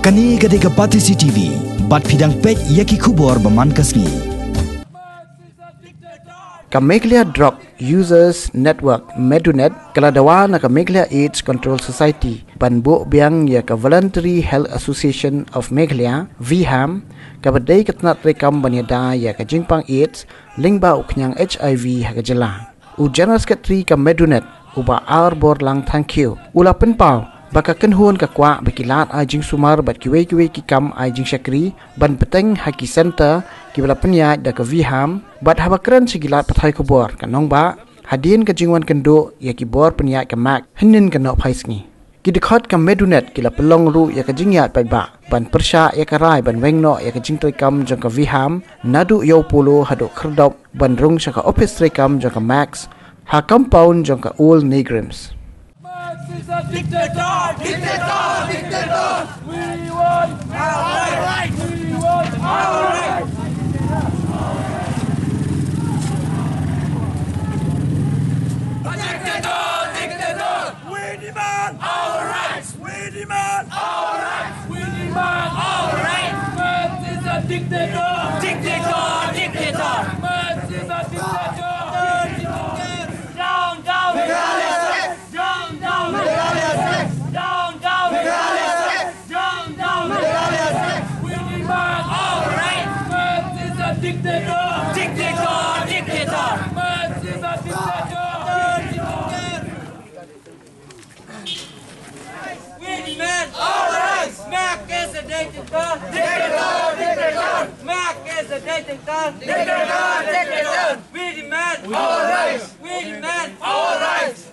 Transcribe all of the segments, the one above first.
Kani gade ka Pati CTV, bat pidang pet yaki kubor baman kasni. Kameglia Drug Users Network Medunet kaladawa na Kameglia AIDS Control Society banbo biang ya ka Voluntary Health Association of Meghalaya VHAM kabadai katnat rekam banyada ya ka jingpang AIDS lingba uknyang HIV hagajala u General Secretary ka Medunet uba arbor lang thank you ula penpau baka kenhun ka kwa bakilat ajing sumar bat kiwe ki kam ajing syakri ban peteng haki center kibala penya da ka VHAM bat habakran sigilat pathai kubor kanong ba hadin ka jingwan kendo ya kibor penya ka mak hinin ka no phaisngi kidikhat ka Medunet kila pelong ru ya ka jingyat pa ba ban persya ya ka rai ban wengno ya ka jingtoi kam jang ka VHAM nadu yo polo hado khrdop ban rung sa ka office rekam jang ka max ha compound jang ka all negrims. Dictator! Dictator! Dictator! We want our rights! We want our rights! Dictator! Dictator! We demand our rights! We demand our rights! We demand our rights! Man is a dictator! Dictator! Dictator! Man is a dictator! Down! Down! Down! Down! Down, down, down, down. We demand our rights. Man is a dictator. Dictator, dictator. Man is a dictator. We demand our rights. Mac is a dictator. Dictator, dictator. Mac is a dictator. Dictator, dictator. We demand our rights. We demand our rights.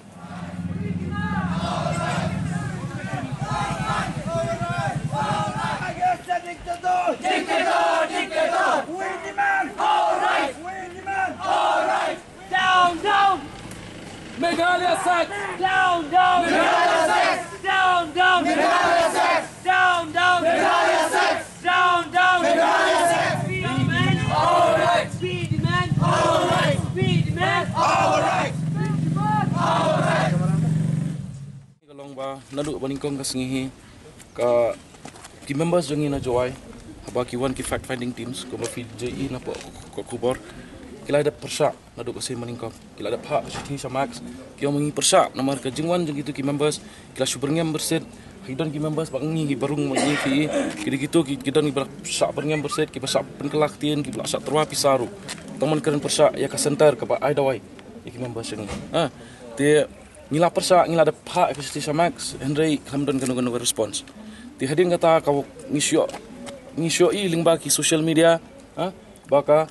Dictator! Dictator! We demand our rights! We demand our rights! Down, down! Meghalaya sex! Down, down! Meghalaya sex! Down, down! Meghalaya sex! Down, down! Meghalaya sex! Down, down! Meghalaya sex! We demand our rights! We demand our rights! We demand our rights! We demand our rights! Kalong ba naduk baningkong kasingihi ka ki members jengin na joy haba ki wan ki fact finding teams ko ma fi JE na po ko kubor kila ada persa naduk kasi maningkong kila ada phak sithi sa max ki mangi persa namar ka jingwan jeng itu ki members kila superngem berset hidon ki members bangi ki barung mangi ki gitu ki don ki persa berngem berset ki persa penkelaktin ki persa terwa pisaru teman keren persa ya ka center ka ai dawai ki members jeng te ngila persa ngila ada phak sithi sa max Henry kamdon kanu response ti hadin kata kau ngisyo i lingba ki social media baka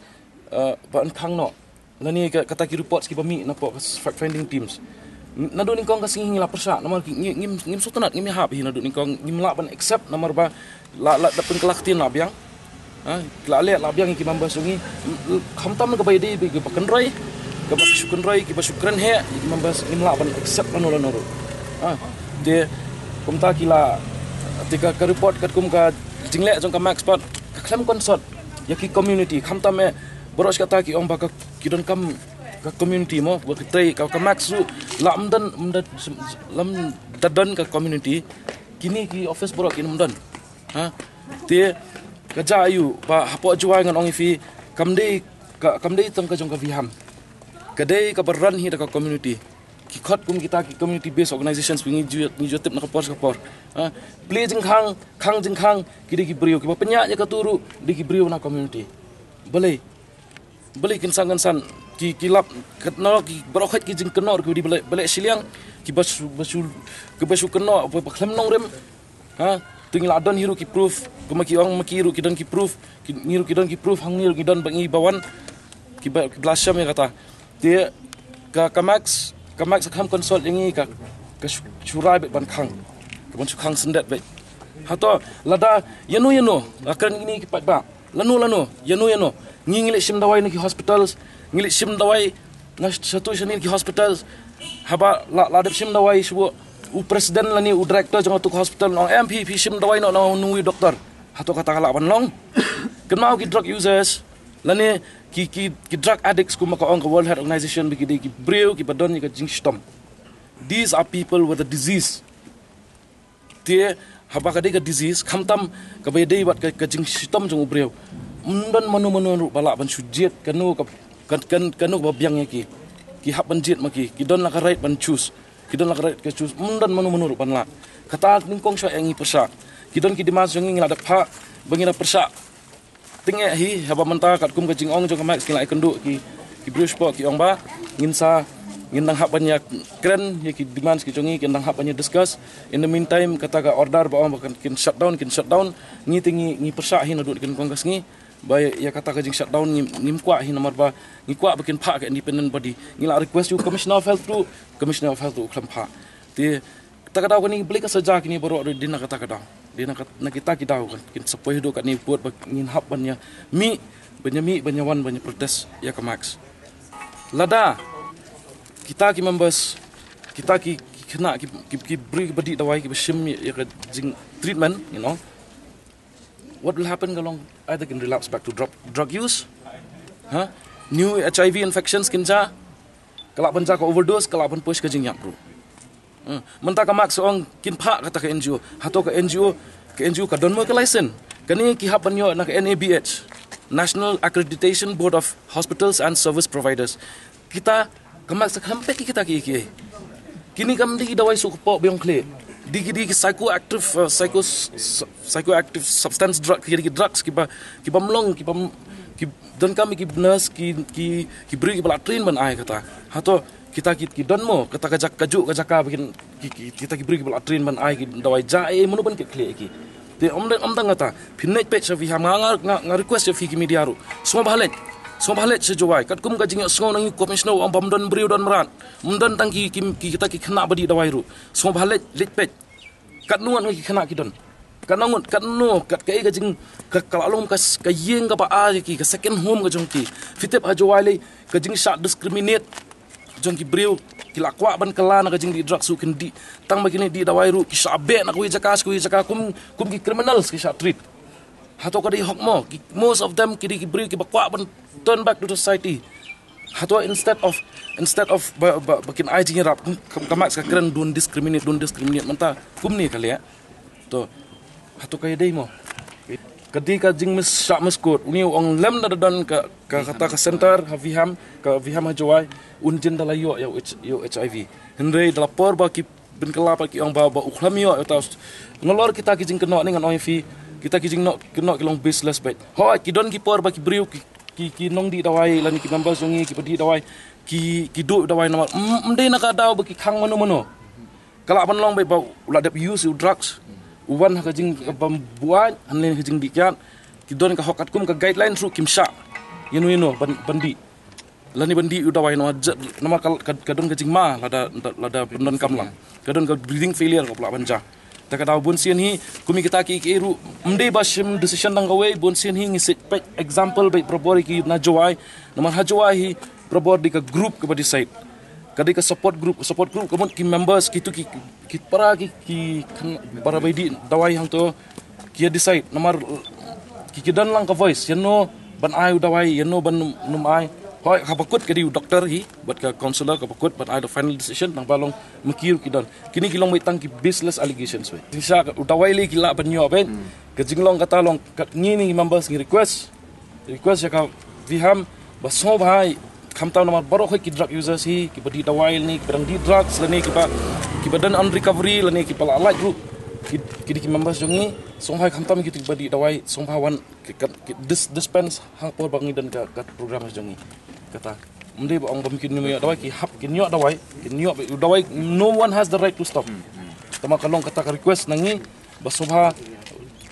ban khang no lani kata ki reports ki bami na po fact finding teams nadu ning kong kasing ngila persa namar ki ngim sutanat ngim hap hi nadu ning kong ngim la ban accept namar ba la dapen kelaktin la biang la le la biang ki mamba sungi khamtam ka baydi bi ki pakenroi ka basyukunroi ki basyukran he ki mamba ngim la ban accept lanu de kumta kila tika ka report kat kum ka jingle jong ka max spot ka klem konsort yaki community khamta me boros kata ki ong baka kidon kam ka community mo ba kitrai ka max su lamdan lam dadon ka community kini ki office borok in mdan te ka jayu pa hapo juai ngan ong fi kamdei tong ka jong ka VHAM kadai ka beran hi ka community ki khot kum kita ki community based organizations wingi jotip na kapor play jing khang jing khang ki brio ki penya ya ka turu di ki brio na community boleh kin sangan san ki lap ketno ki brokhat ki jing kenor ki di boleh siliang ki basu kenor apa klem nong rem tingil adon hiru ki proof kuma ki ong makiru ki don ki proof ki niru ki don ki proof hang niru ki don bangi bawan ki blasam ya kata dia ka max kam konsol ini ka syurai bet ban khang ka ban khang sendat bet hato lada yanu akan ini ki pat ba lanu yanu ngilik sim dawai ni ki hospitals ngilik sim dawai na satu sini ki hospitals haba la sim dawai subo u presiden lani u director jang tu hospital no MP sim dawai no nungui doktor hato kata kala ban long kenau ki drug users lani ki drug addicts kuma ka ong ka World Health Organization bi ki breu ki badon ki jingstom. These are people with a disease. They haba ka de ka disease khamtam ka be dei wat ka jing sitom jong ubreu mdan manu bala ban sujet kanu kanu ba biang ki hap ban jet maki ki don la ka right ban choose ki don la ka right ka choose mdan manu ban la kata ningkong sha yangi persa ki don ki dimas jong ngila dak pha bangina persa tinge hi haba menta kat kum ka jing ong jong ka max ki lai kendu ki brush po ki ong ba ngin nang hap banyak keren ya ki demands ki jongi kin nang hap banyak discuss in the meantime kata ka order ba om kin shutdown ngi tingi ngi persa hin adut kin kongkas ngi ba ya kata ka jing shutdown ngim kwa hin nomor ba ngi kwa bikin pha ka independent body ngi la request you commissioner of health tu klam pha ti kata ka daw ni beli ka saja kini baru dina kata ka daw dina na kita daw kin sepoi do ka ni buat ngin hap banyak mi banyawan banyak protes ya ka max lada kita ki members kita ki kena ki beri badi dawai ki besim ya ka jing treatment you know what will happen kalau either can relapse back to drug use new HIV infections kinja kalau banja ka overdose kalau ban push ka jing yak bro menta ka mak soong kin pha kata ka NGO hato ka NGO ka don mo ka license kani ki hapan yo na ka NABH National Accreditation Board of Hospitals and Service Providers kita kamak sampai kita kini kam di dawai su po biong kle di psychoactive substance drug drugs ki bamlong ki don kami ki nurse ki beri ki bala treatment ai kata hato kita ki don mo kata kaju kajaka bikin kita ki beri ki bala treatment ai ki dawai jae munu ban ki kle ki te om ngata pinnet page vi ha nga request fi ki media ru semua balik sejauh kat kum kajing semua nangi komisioner am bamdon beriu don meran mundon tangki kita ki kena badi dawai ru semua balik litpet kat nuan ki kena kidon kat nangun kat no kat kai kajing kalalom kas kayeng ka pa ki ka second home ka jongki fitep ajawai le kajing syak discriminate jongki beriu ki lakwa ban kala na kajing di drug su kin di tang bagini di dawai ru ki sabe na kuwi jaka kum ki criminals ki syak treat hato kadi hokmo most of them kiri beri ki bakwa ban turn back to the society hato instead of bakin IG rap kamak sekeren don't discriminate menta kum ni kali ya to hato kaya dai mo kadi ka jing mis syak meskut uni ong lem da don ka kata ka center haviham hajawai unjin dalayo yo HIV henry dalapor ba ki bin kelapa ki ong ba ukhlam yo taus ngolor kita ki jing kena ni ngan HIV kita kijing nok kilong baseless bet hoi ki don ki por ba ki briu ki nong di dawai lan ki members jongi ki pedi dawai ki do dawai nama mde na ka daw ba ki khang mano kala ban long ba la dep use drugs uwan ha jing buat hanlen jing di kyan ki don ka hokat kum ka guideline ru kimsha yenu bandi lani bandi dawai nama ka don ka jing ma lada pendon kamlang ka don ka breathing failure ka pula banja tak ada bun sian hi kumi kita ki ru mde bashim decision dang gawe bun sian hi ngisit pek example baik probori ki na jawai naman hajawai hi probor di ka group ke badi site kadi ka support group kemun ki members ki para para baidi dawai hang to ki decide nomor ki dan lang ka voice yano ban ai dawai yano ban num ai hoi kapakut kadi doktor hi buat ka counselor kapakut but I the final decision nang balong mekir ki dan kini kilong mai tang ki baseless allegations we sisa utawai li kila banyo ben ka jinglong kata long kat ngini members ngi request ya ka viham baso bhai khamta nomor baro ki drug users hi ki badi dawai ni berang di drugs lani ki badan on recovery lani ki pala light group ki members jongi songhai khamtam ki badi dawai songhawan ki dispense hang por bangi dan ka program jongi kata mde ba ong bamkin ni dawai ki hap ki nyok dawai no one has the right to stop tama kalong kata ka request nangi basobha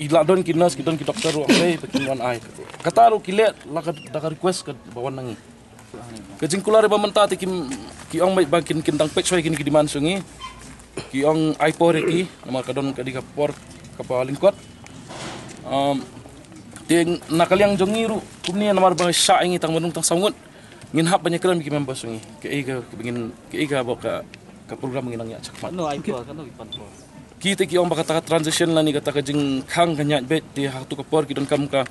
ila don ki nurse ki don ki doktor ro ai bakin wan ai kata ro ki le la ka request ka bawan nangi ka jingkular ba menta ti ki ong mai bakin kindang pek soi kini ki diman sungi ki ong iPod ki nomor kadon ka di ka por ka palingkot ting nakaliang jongiru kumni nomor ba sya ingi tang manung tang sangut ngin hap banyak keran ki members sungi ke ega ba ka program ngin ang ya cakmat no iPod kan no ipan po kita ki ong ba kata transition la ni kata ka jing khang kanya bet di hatu ka por ki don kam ka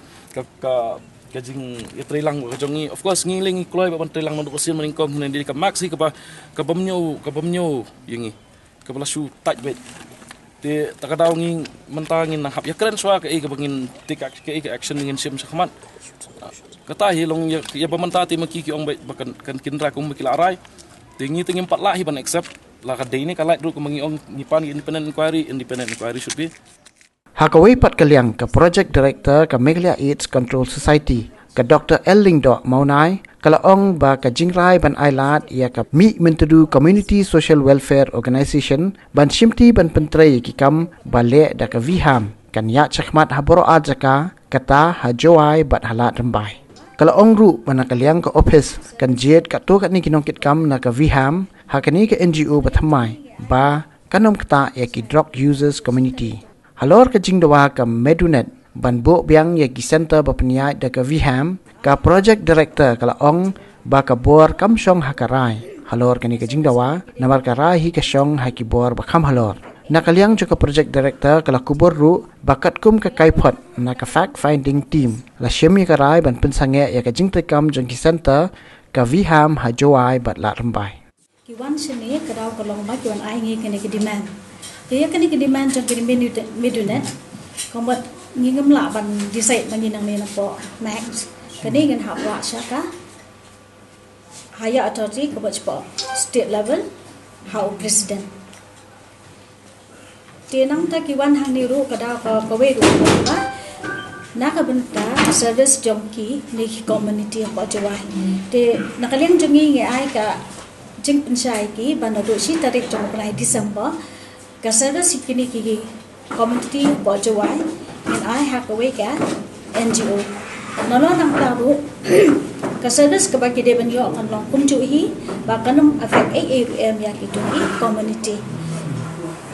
jing ya trilang ka jongi of course ngiling kloy ba trilang mandu kosin maningkom nan di ka maxi ka bamnyo yingi ka bala shu taj bet Te takadaw ngin mentangin na hap ya keren swa ke bangin take action ngin sim sakmat. Kata hilong ya pemantati makiki ong bakan kan kinra kum makila arai. Tingi 4 lah hiban accept la kadai ni kalai dulu kumangi ong nipan independent inquiry should be. Hakawai pat kaliang ke project director ke Meghalaya AIDS Control Society ke Dr. Elling Dok Maunai kalau ong ba ke jingrai ban ailat ia ke mi mentudu Community Social Welfare Organisation ban shimti ban pentrai ki kam bale da ke viham kan ya chakmat haboro ajaka kata hajoai bat halat rembai. Kalau ong ru ban kaliang ke office kan jet ka tu kat ni kinongkit kam na ke viham hakani ke NGO bathamai ba kanom kata ya ki drug users community. Halor ke jingdawa ke Medunet ban bo biang ya ki center bapniai da ke viham ka project director kala ong ba ka bor kam shong hakarai halor kani ke jingdawa namar ka rai hi ke shong ha ki bor ba kham halor nakaliang jo ka project director kala kubor ru bakat kum ka kaipot na ka fact finding team la shemi ka rai ban pensange ya ka jingtekam jong ki center ka viham ha joai bat la rembai ki wan sene ka daw ka long ba ki wan ai ngi kani ke demand dia kani ke demand jong ki Medunet kombat ngingem la ban decide ban nang ne na po max kani ngan hap wa syaka higher authority ko po state level how president tenang ta ki wan hang ni ru ka da ka we ru ba na ka benta service jongki ni community ko jawai te nakaliang jongi nge ai ka jing pensai ki ban do si tarik jong plai December ka service kini ki community ko jawai and I have a wake at NGO. Nolong nang tahu keservis kebagi depan yo kan long kumcuhi bahkan affect AAM ya gitu i community.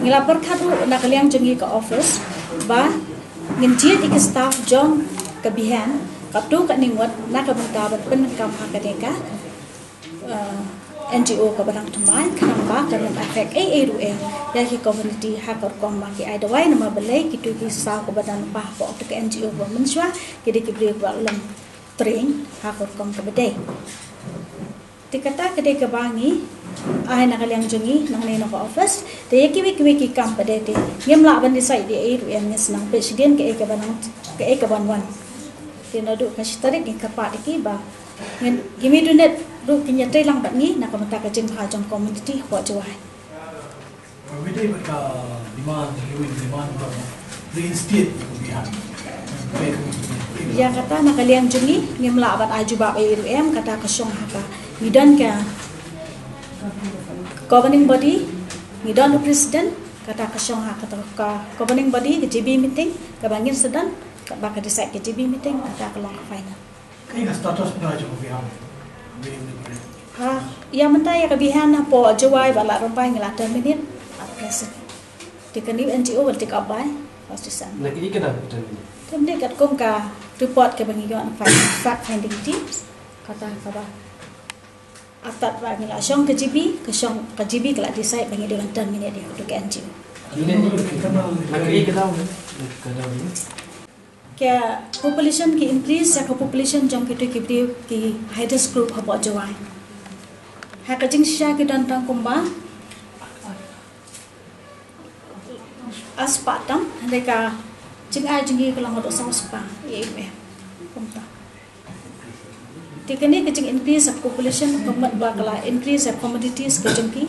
Ngilapor kadu nakaliang jongi ke office ba nginjiat ik staff jong kebihan kaptu kat ningwat nakabenta ban penkam hakadeka NGO ka barang tumai kanamba kan affect AAM ya ki community hakor kom ma ki ai dawai nama belai kitu ki sa ko badan pa po ke NGO ba menswa ki de ki bre ba lam train hakor kom ka bedai tikata ke de ka bangi ai nakaliang jongi nang ne no office de ki ki kam pa de ngem la ban disai de AAM nes nang presiden ke ka banang ke ka ban wan tinadu ka starik ki ka pa ki ba ngen gimi dunet ru kinya tei lang bat ni nak mata ka jing ha jong community ho jawai Wede baka demand ba reinstate bihan ya kata nakaliang jungi ngimla bat aju ba ARM kata kasong haka ngidan ka governing body ngidan president kata kasong haka ka governing body ke GB meeting ka bangin sedan baka decide ke GB meeting kata kalong final kai ka status na jo bihan ha ya mentai ka bihan po jawai bala rompai ngila terminate at present tikani NGO will take up by first December lagi kita terminate kat kom ka report ke bangi yon fact finding teams kata ka ba atat ba ngila syong ke GB ke syong ke GB kala decide bangi dengan terminate dia untuk NGO lagi kita kaya population ki increase sa population jong ki brio ki highest group habo jawai ha ka jing sha ki dan tang kumba aspatam mereka jing ai jing ki lang hado sang spa ye kumta tikani ki jing increase sa population komat ba kala increase sa commodities ka jing ki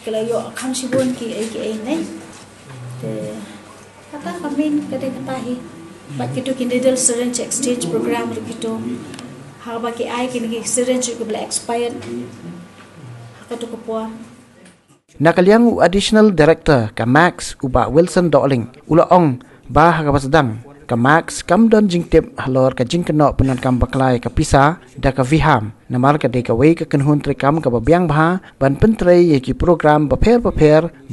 kala yo kham sibon ki ai nei kata kami kada katahi bak kitu needle syringe exchange program kitu ha baki ai kini syringe ko bla expired hakatu ko puan nakaliang additional director ka Max uba Wilson Doling ulaong ba hagapasadang ka Max kam don jingtip halor ka jingkeno penan kam baklai ka pisa da ka viham namar ka de ka wei ka kanhun tri kam ka babiang bha ban pentrei ye ki program baper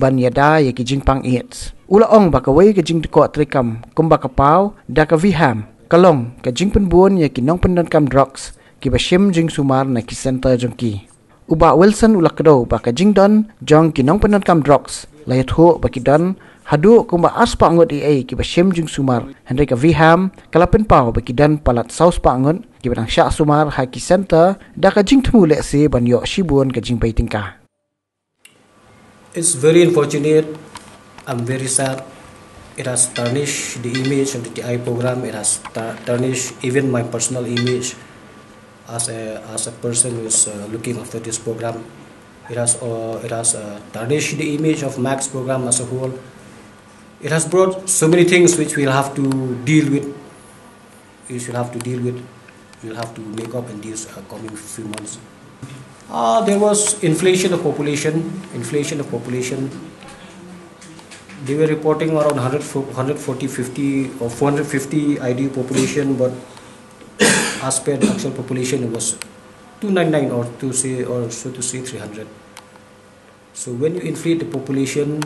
ban yada ye ki jingpang AIDS ulaong ba ka wei ka jing ko tri kam kumba ka pau da ka viham kalong ka jingpen buon ye ki nong penan kam drugs ki ba shim jing sumar na ki center jongki uba Wilson ulakdo ba ka jingdon jong ki nong penan kam drugs layat ho ba ki don hadu kumba aspa ngot ki ba shim jing sumar henry ka viham kalapen pau ba ki dan palat saus pa ngot ki ba sya sumar ha ki center da ka jing tmu le se ban yo shibun ka jing baitingka It's very unfortunate. I'm very sad. It has tarnished the image of the TI program. It has tarnished even my personal image as a person who is looking after this program. It has tarnished the image of Max program as a whole. It has brought so many things which we'll have to deal with. We should have to deal with. We'll have to make up in these coming few months. There was inflation of population. They were reporting around 140, 50 or 450 IDU population, but as per the actual population, it was 299 or so to say 300. So when you inflate the population,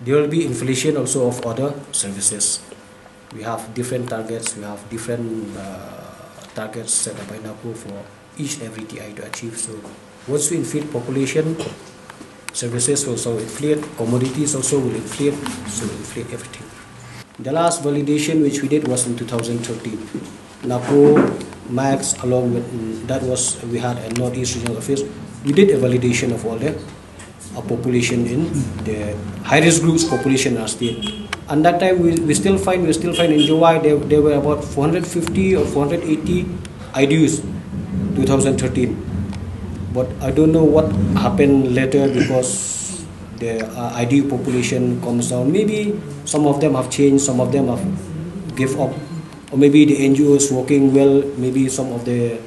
there will be inflation also of other services. We have different targets. We have different targets set up by NAPO for each and every TI to achieve. So once we inflate population, services also inflate, commodities also will inflate, so inflate everything. The last validation which we did was in 2013. NAPO, Max, along with that was, we had a Northeast Regional Office. We did a validation of all the population in the high-risk groups population in our state. And that time we still find in July there were about 450 or 480 IDUs 2013. But I don't know what happened later because the IDU population comes down. Maybe some of them have changed, some of them have give up, or maybe the NGOs working well. Maybe some of the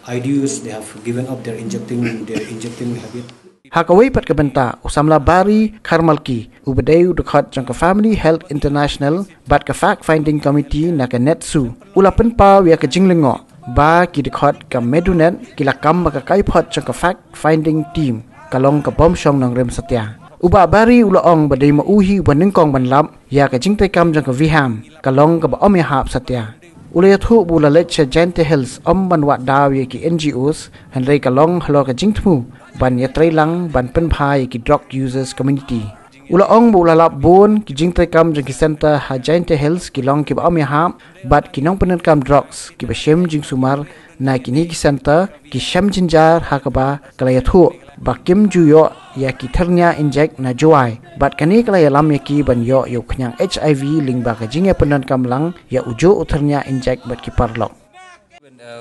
IDUs they have given up their injecting habit. Hakaway pat kabenta usamla bari Karmalki ubadeu dekat jangka Family Health International bat ka fact finding committee na ka netsu ulapen pa wia ka jinglengo ba ki dekat ka Medunet kilakam ka kaipot jangka fact finding team kalong ka bom shong nang rem satya uba bari ulaong badai mauhi baneng kong banlap ya ka jingtai kam jangka Viham kalong ka ba om ya hap satya ulay thu bula lecha Giant Hills banwat daw ya ki NGOs hanrei kalong halo ka jingtmu ban ya trailang ban penpai ki drug users community ulaong bula lap bon ki jingtai kam jang ki center ha Giant Hills ki long ki ba am ya hap bat ki nong penan kam drugs ki ba shem jing sumar na ki ni ki center ki sham jinjar ha ka ba kalaya thu ba kim juyo ya ki thernya inject na joai bat kani kalaya lam ya ki ban yo khnyang HIV ling ba ka jing ya penan kam lang ya ujo uthernya inject bat ki parlok.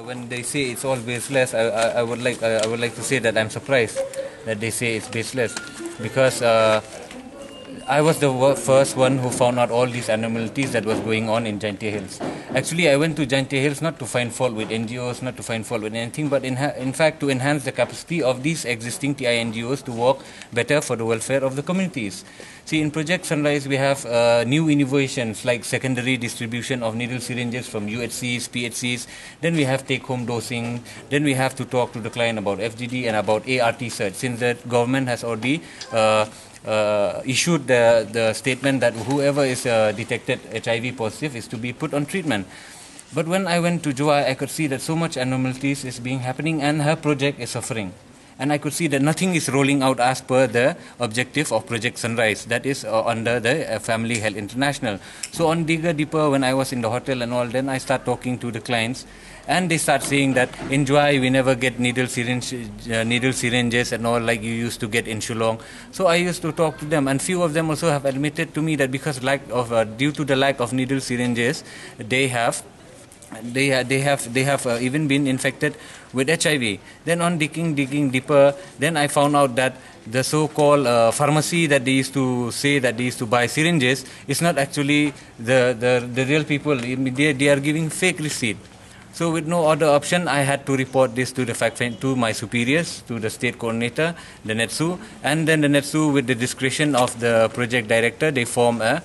When they say it's all baseless, I would like to say that I'm surprised that they say it's baseless, because I was the first one who found out all these anomalies that was going on in Giant Hills. Actually, I went to Giant Hills not to find fault with NGOs, not to find fault with anything, but in fact to enhance the capacity of these existing TI NGOs to work better for the welfare of the communities. See, in Project Sunrise, we have new innovations like secondary distribution of needle syringes from UHCs, PHCs. Then we have take-home dosing. Then we have to talk to the client about FGD and about ART search, since the government has already issued the statement that whoever is detected HIV positive is to be put on treatment. But when I went to Joa, I could see that so much anomalies is happening and her project is suffering. And I could see that nothing is rolling out as per the objective of Project Sunrise, that is under the Family Health International. So on Digger Deeper, when I was in the hotel and all, then I start talking to the clients, and they start saying that in Joai we never get needle syringes and all like you used to get in Shillong. So I used to talk to them, and few of them also have admitted to me that because due to the lack of needle syringes, they have even been infected with HIV. Then on digging deeper, then I found out that the so-called pharmacy that they used to say that they used to buy syringes is not actually the real people. They are giving fake receipt. So with no other option, I had to report this to my superiors, to the state coordinator, the NETSU, and then the NETSU, with the discretion of the project director, they form a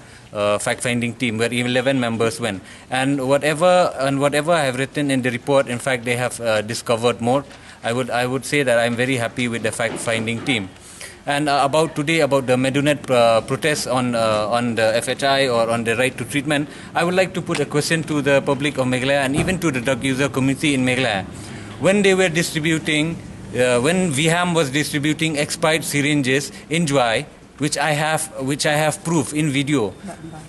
fact-finding team where 11 members went. And whatever I have written in the report, in fact, they have discovered more. I would say that I'm very happy with the fact-finding team. And about the Medunet protest on the FHI or on the right to treatment, I would like to put a question to the public of Meghalaya and even to the drug user community in Meghalaya. When they were distributing, when VHAM was distributing expired syringes in Juai, which I have proof in video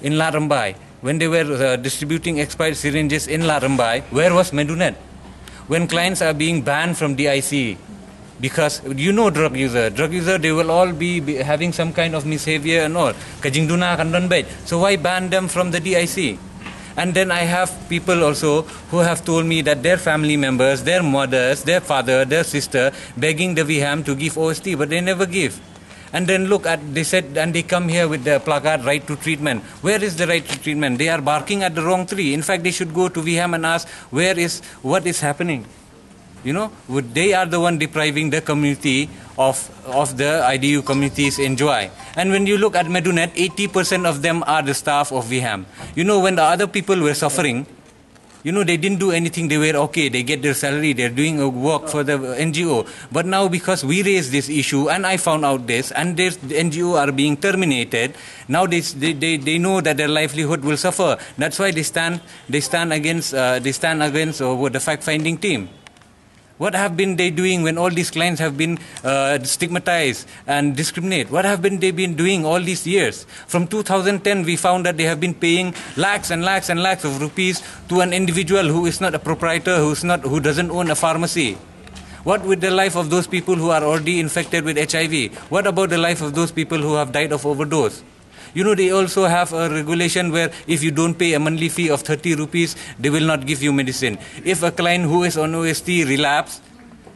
in Larambai, when they were distributing expired syringes in Larambai, where was Medunet? When clients are being banned from DIC, Because you know drug user, they will all be having some kind of misbehavior and all. Kajing duna kan don bait. So why ban them from the DIC? And then I have people also who have told me that their family members, their mothers, their father, their sister, begging the VHAM to give OST, but they never give. And then look at, they said, and they come here with the placard, right to treatment. Where is the right to treatment? They are barking at the wrong tree. In fact, they should go to VHAM and ask, what is happening? You know, they are the one depriving the community of the IDU communities in Joy. And when you look at Medunet, 80% of them are the staff of VHAM. You know, when the other people were suffering, you know, they didn't do anything. They were okay. They get their salary. They're doing work for the NGO. But now because we raised this issue and I found out this and the NGO are being terminated, now they know that their livelihood will suffer. That's why they stand against the fact-finding team. What have been they doing when all these clients have been stigmatized and discriminated? What have they been doing all these years? From 2010, we found that they have been paying lakhs and lakhs and lakhs of rupees to an individual who is not a proprietor, who doesn't own a pharmacy. What with the life of those people who are already infected with HIV? What about the life of those people who have died of overdose? You know, they also have a regulation where if you don't pay a monthly fee of 30 rupees, they will not give you medicine. If a client who is on OST relapse,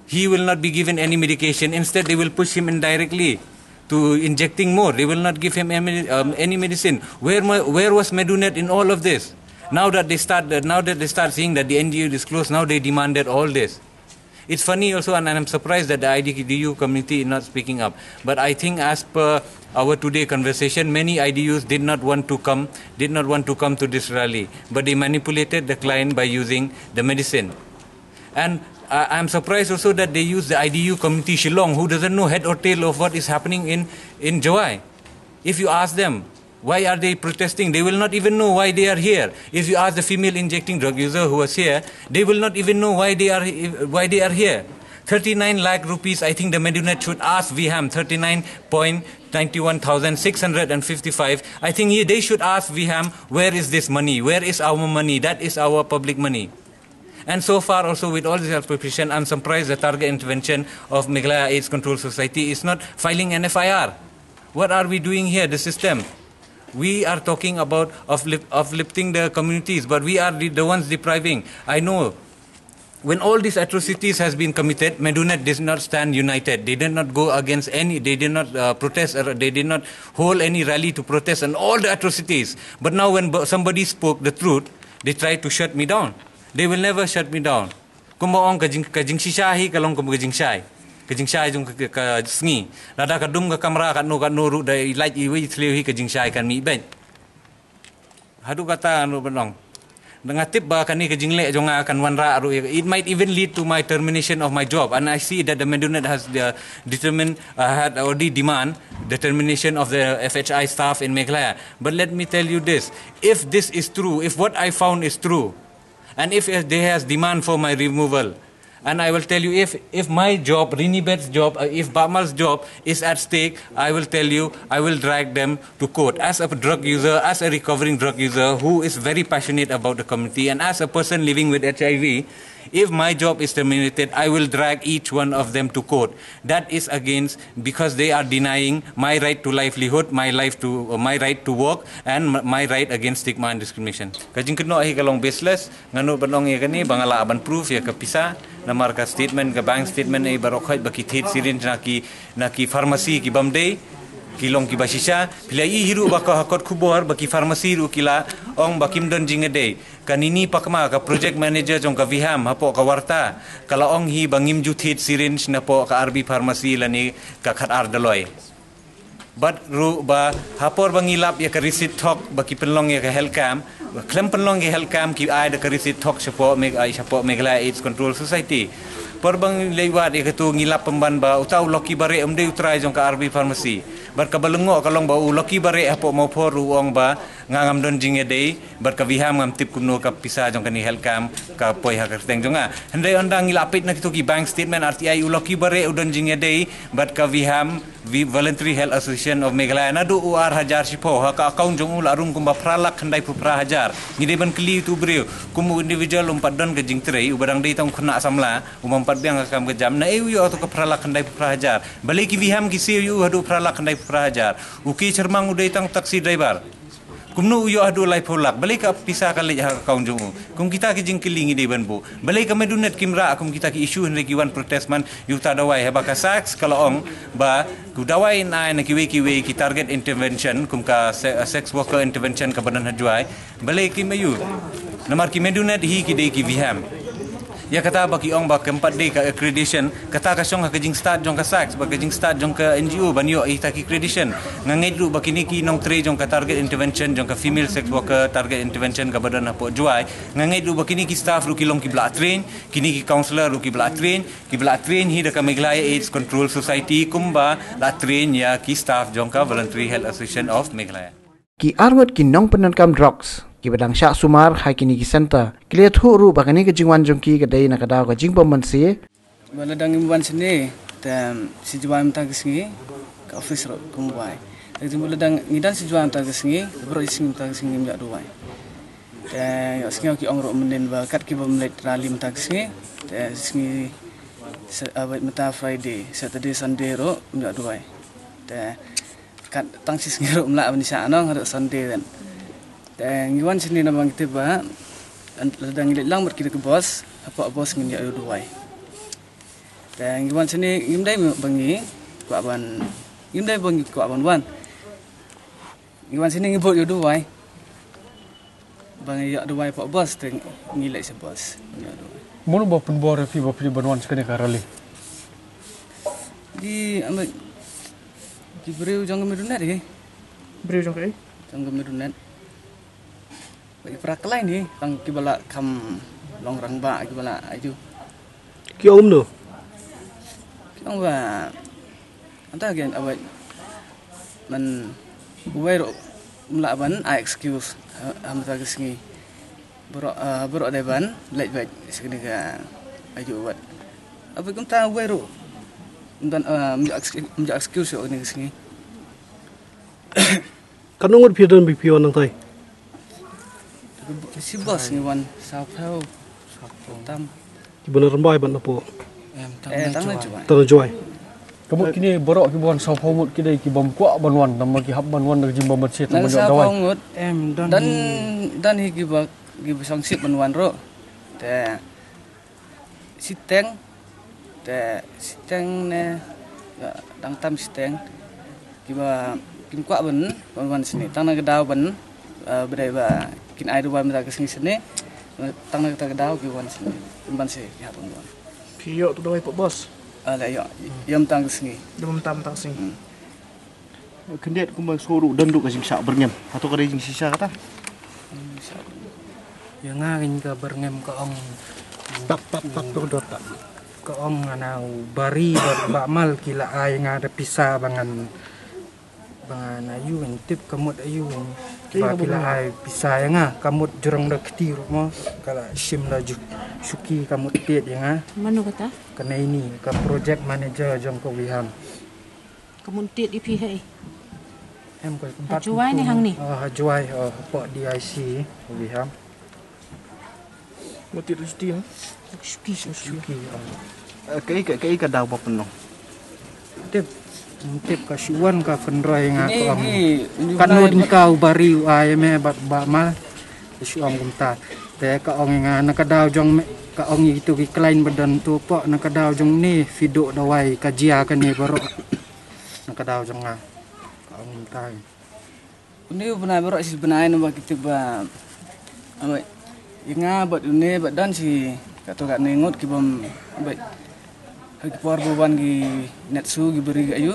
he will not be given any medication. Instead, they will push him indirectly to injecting more. They will not give him any medicine. Where was Medunet in all of this? Now that they start seeing that the NGO is closed, now they demanded all this. It's funny also, and I'm surprised that the IDU community is not speaking up. But I think as per our today conversation, many IDUs did not want to come to this rally, but they manipulated the client by using the medicine. And I'm surprised also that they use the IDU community Shillong, who doesn't know head or tail of what is happening in Jawai. If you ask them, why are they protesting? They will not even know why they are here. If you ask the female injecting drug user who was here, they will not even know why they are here. 39 lakh rupees, I think the Medunet should ask VHAM, 39,91,655. I think they should ask VHAM, where is this money? Where is our money? That is our public money. And so far also with all this appropriation, I'm surprised the target intervention of Meghalaya AIDS Control Society is not filing an FIR. What are we doing here, the system? We are talking about uplifting the communities, but we are the ones depriving. I know when all these atrocities has been committed, Medunet did not stand united. They did not go against any, they did not protest, or they did not hold any rally to protest on all the atrocities. But now when somebody spoke the truth, they tried to shut me down. They will never shut me down. Kumbaong kajing shishahi kalong kajing shai. Kajing shai jung ka sngi. Nada kadum ka kamera kat no ru dai light iwi tliwi kajing shai kan mi ben. Hadu kata anu benong. Dengan tip ba kani kajing le jong akan wanra ru. It might even lead to my termination of my job. And I see that the Medunet has determined had already demand the termination of the FHI staff in Meghalaya. But let me tell you this: if this is true, if what I found is true, and if they has demand for my removal, and I will tell you, if my job, Rinibet's job, if Bamal's job is at stake, I will tell you, I will drag them to court. As a drug user, as a recovering drug user who is very passionate about the community, and as a person living with HIV, if my job is terminated, I will drag each one of them to court. That is against, because they are denying my right to livelihood, my right to work, and my right against stigma and discrimination. Kajing keno ahi kalong baseless, ngano banong ya kani bangala aban proof ya kapisa, na marka statement, ka bank statement ay barokhay baki thit sirin na ki pharmacy ki bamday. Kilong ki basisha pilai hiru baka hakot kubor baki pharmacy ru kila ong bakim don jingede kanini pakma ka project manager jong ka VHAM hapo ka warta kala ong hi bangim juthit syringe na po ka RB pharmacy lani ka khatar daloy but ru ba hapor bangilap ya ka receipt thok baki penlong ya ka helcam klem penlong ya helcam ki ai da ka receipt thok sapo Meghalaya AIDS Control Society Perbang lewat iaitu ngilap pemban ba utau loki bare umde utrai jong ka RB pharmacy bar ka balungo kalong ba loki bare apo mo por ruang ba ngangam don jinge dei bar ka VHAM ngam tip kuno ka pisa jong kani helcam ka poi ha kerteng jonga hande ondang ngilapit na kitu ki bank statement RTI loki bare udon jinge dei bar ka VHAM Voluntary Health Association of Meghalaya na do UR hajar sipo ha ka akaun jong ula arung kumba pralak handai pupra hajar ngide ban kli tu brio kumu individual umpat don ke jingtrei ubadang dei tong kena samla umpat biang akam ke jam na eu yo to ke pralak handai pupra hajar balik ki viham ki siu yu hadu pralak handai pupra hajar uki cermang udai tang taksi driver kumnu uyo adu lai polak balik ka pisah kali ha kaun jong kum kita ki jingkili ngide ban bu balik ka medunet kimra kum kita ki isu henri ki wan protestman yu ta dawai ha ba ka saks kalau ong ba ku dawai na kiwi ki target intervention kum ka sex worker intervention ka badan hajuai balik ki mayu namar ki medunet hi ki dei ki viham ya kata baki ong ba keempat day ka accreditation kata ka song ka jing start jong ka sax ba ka jing start jong ka NGO banyo ita ki accreditation ngangai dulu baki ni ki nong tre jong ka target intervention jong ka female sex worker target intervention ka badan apo juai ngangai dulu baki ni ki staff ru ki long ki bla train kini ki counselor ru ki bla train hi da ka Meghalaya AIDS Control Society kumba la train ya ki staff jong ka Voluntary Health Association of Meghalaya ki arwat ki nong penankam drugs ki badang syak sumar hai kini ki center kile thu ru bakani ke jingwan jongki ke dai nakadaw ka jingbom mansi baladang imban sini tam si juan ta kesingi ka office ro kumbai jadi baladang ngidan si juan ta kesingi bro ising ta kesingi mja duai yo singi ki ong ro menen ba kat ki bom let ralim ta kesingi singi abait mata Friday Saturday Sunday ro mja duai kat tang si singi ro mla ban sa anong ro Sunday dan ngiwan sini na bang tiba ladang ilit lang berkira ke bos apa bos ngin ya duai ngiwan sini ngimdai bangi ku aban ngimdai bangi ku aban wan ngiwan sini ngibot yo duai bangi ya duai pak bos teng ngilai se bos ya duai mono ba pun bor fi ba pri banwan sekene karali di ambe di breu jang medunet ke breu jang ke jang medunet bagi prakelai ni tang kibala kam longrang ba kibala aju ki om no ki om ba anta gen awai man uwai ro mlaban I excuse amta kesingi bro deban lej baj sekene ga aju wat apa kum ta uwai ro dan mja excuse yo ni kesingi kanong pion BPO nang tai si bos ni wan sao phao tam bener rembai ban apo tangan joy kamu kini borok ki bon sao phomut ki dei ki bom kwa banwan nam ki hab banwan nak jim bom set nam dawai dan hi ki ba ki sang sip banwan ro te siteng ne dang tam siteng ki ba kim kwa ban sini tang na daw ban bedai ba kin ai ruwa mata kesini sini tang nak tak daw ki wan sini ban se ya pun wan pio tu doi pak bos ala yo yam tang kesini dum tam tang sing kendet kumbang soru dan duk kasing sak berngem atau kada jing sisa kata ya ngin ka berngem ka ong tap tu dot ka ong anau bari ba mal kila ai ngada pisah bangan ayu tip kamut ayu kila ai pisah nga kamut jurang dak tir mo kala sim la suki kamut tiet nga mano kata kana ini ka project manager jong ko wiham kamut tiet di pihai em ko tempat juai ni hang ni juai po DIC wiham motir suki kai ka daw pa penuh tip kasiwan ka fenroy nga ko kanod ka bari ay me ba mal isuam kumta te ka ong nga nakadaw jong ka ong itu ki klein badan tu po nakadaw jong ni video dawai kajia kan ni baro nakadaw jong nga ka ong kumta ni bana baro si banain ba kitu ba amai nga bat ni badan si kato ka ningot ki bom bai hagi por buban gi netsu gi beri ayu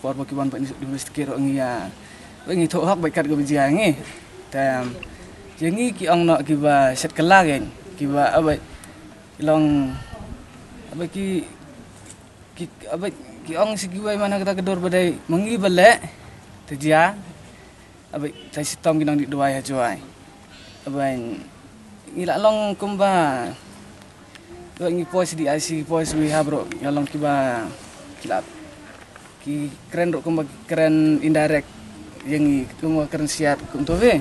por buban ba domestic ro ngia ngi tho hak bai kat go bijia ngi tam jengi ki ong no ki ba set kala gen ki ba abai long abai ki abai ki ong si gi bai mana kata kedor badai mengi bale tejia abai tai sitom gi nang di duai ha juai abai ngila long kumba ngi pos di IC pos we ha bro ngalong kiba kilap ki keren rok kumba keren indirect yang kumba keren siat untuk we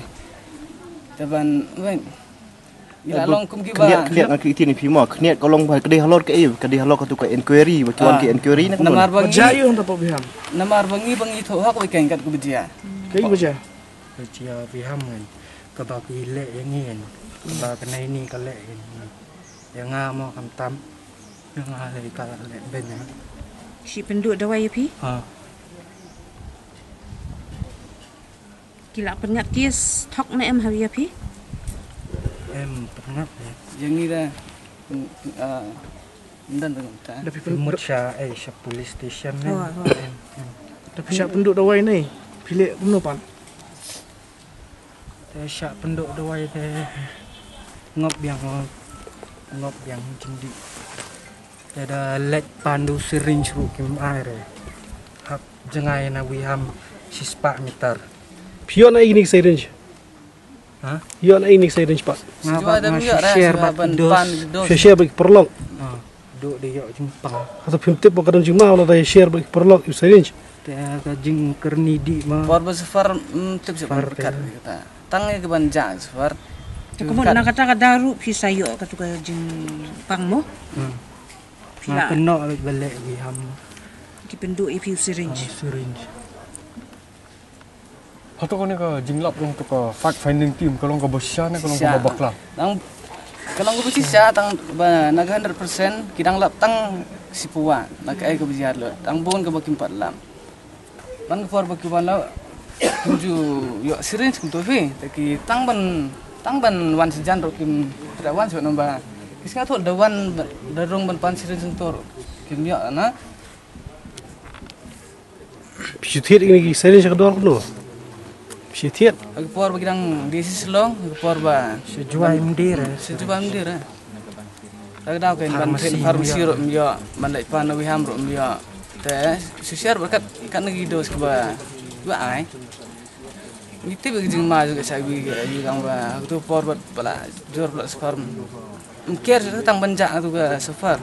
taban wen ila long kum ki ba kniat nak itin pi mo kniat kolong ba kedai halor ke kedai halor ka tu ka inquiry batuan ke inquiry nak namar bangi Jayu untuk apa biham? namar bangi tho hak we kan kat ku bejia Kayak baca. Bejia biham kan ka ba ku ile yang ni kan ba kena ini ka le kan yang mo kam tam yang ale ka le ben ya Si penduk dawai ya pi? ha Kila pengat kies tok na em hari ya pi? em pernah ya yang ni dah dan ta Tapi Mut Syah Syah police station ni tapi siap penduk dawai ni. Pilih guna pan. Syah penduk dawai teh ngop yang jendi ada lek pandu syringe ru kim air hak jengai na wiham sispa meter Pion ai ni syringe. ha Pion ai ni syringe pak. ngapa share ban dos Share bagi perlok. duk dia jempang Atau pimtip bukan cuma kalau dah share bagi perlok syringe. teh gajing kernidi ma por besar tip sebar kat kata tang ke banja sefar Kemudian nak kata daru pi sayo katu ka jing pangmo. Pila kena balik wiham Ki penduk ipi syringe. syringe Atau kau ni ke jinglap dong tu ke fact finding team kalau kau bersih ni kalau kau bakla. Tang kalau kau bersih sya tang naga 100% kidang lap tang sipuan nak ai kau biar lo tang bon kau bakim 46. Ban for bakim lo kunju yo syringe tu fi taki tang ban wan sejan ro kim wan so namba kisah tu dawan darung ban pan syringe sentor kim yo na Pisitir ini syringe kedua kuno. Pisitir. Aku por bagi dang di sislong, aku por ba sejuai mendir Aku dah kain ban farmasi ro myo mandai pan wi ham ro myo te susiar berkat kan lagi dos ke ba ai itu bagi jing ma juga saya bagi kang ba aku tu por bala jor bala sperm mungkin tang banjak tu ke safar